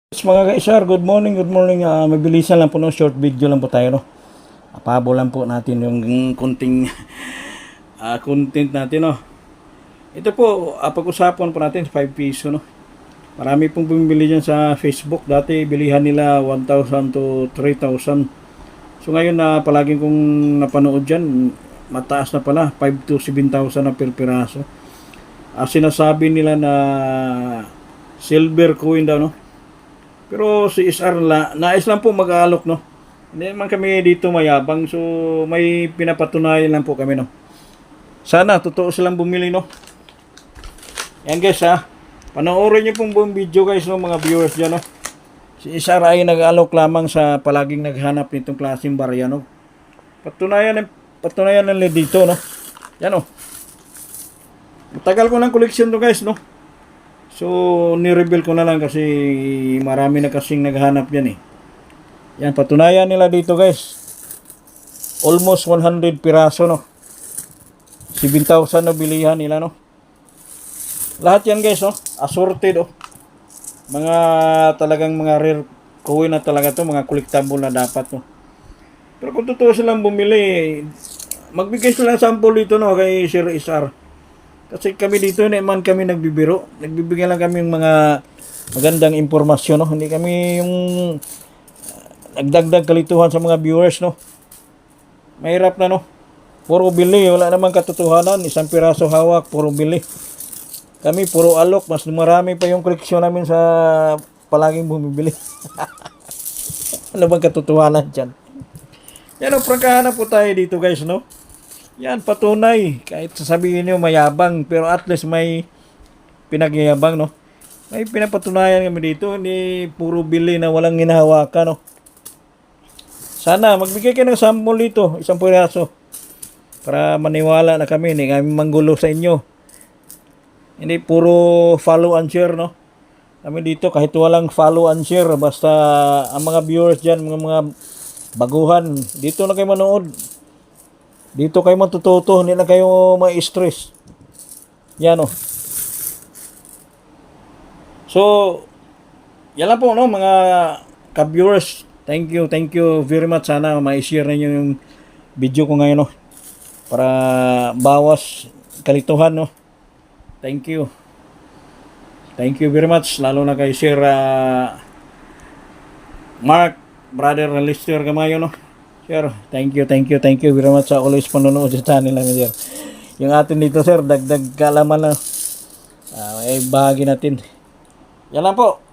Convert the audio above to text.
Mga ka-SR, good morning, good morning. Mabilisan lang po, no, short video lang po tayo, no. Apabo lang po natin yung konting content natin, no. Ito po, pag-usapan po natin 5 piso, no. Marami pong bumibili dyan sa Facebook. Dati bilihan nila 1,000 to 3,000. So ngayon na palaging kong napanood dyan, mataas na pala, 5 to 7,000 na per piraso. Sinasabi nila na silver coin daw, no. Pero si SR nais lang po mag-aalok, no. Hindi naman kami dito mayabang, so may pinapatunayan lang po kami, no. Sana totoo silang bumili, no. Yan guys, panoorin niyo pong buong video guys, no, mga viewers dyan, no. Si SR ay nag-aalok lamang sa palaging naghanap nitong klaseng barya, no. Patunayan nila dito, no. Yan, no. Matagal ko ng koleksyon to guys, no. So, ni-reveal ko na lang kasi marami na kasing naghahanap yan, eh. Yan, patunayan nila dito guys. Almost 100 piraso, no. 7,000 na bilihan nila, no. Lahat yan guys, no. Assorted, oh. Mga talagang mga rare coin na talaga to, mga collectible na dapat, no. Pero kung totoo silang bumili, magbigay sila ng sample dito, no, kay Sir SR. Kasi kami dito, hindi man kami nagbibiro. Nagbibigay lang kami ng mga magandang impormasyon, no. Hindi kami yung nagdagdag kalituhan sa mga viewers, no. Mahirap na, no. Puro bili, wala namang katotohanan. Isang piraso hawak, puro bili. Kami puro alok, mas marami pa yung koleksyon namin sa palaging bumibili. Ano bang katotohanan dyan? Yan, o, prangkahan po tayo dito guys, no. Yan, patunay. Kahit sasabihin nyo mayabang, pero at least may pinagyayabang, no. May pinapatunayan kami dito, hindi puro bili na walang hinahawakan, no. Sana magbigay kayo ng sample dito, isang piraso, para maniwala na kami, hindi kami manggulo sa inyo. Hindi puro follow and share, no. Kami dito kahit walang follow and share, basta ang mga viewers dyan, mga baguhan, dito na kayo manood. Dito kayo matututo, hindi na kayo ma-stress. Yan, oh. So, yan lang po, no, mga ka-viewers. Thank you very much. Sana ma-share ninyo yung video ko ngayon, no, para bawas kalituhan, no. Thank you very much, lalo na kay Sir Mark, Brother Lister Gamayo, no. Sir, thank you very much sa always panonood sa channel namin, sir. Yung atin dito, sir, dagdag kalaman na bahagi natin. Yan lang po.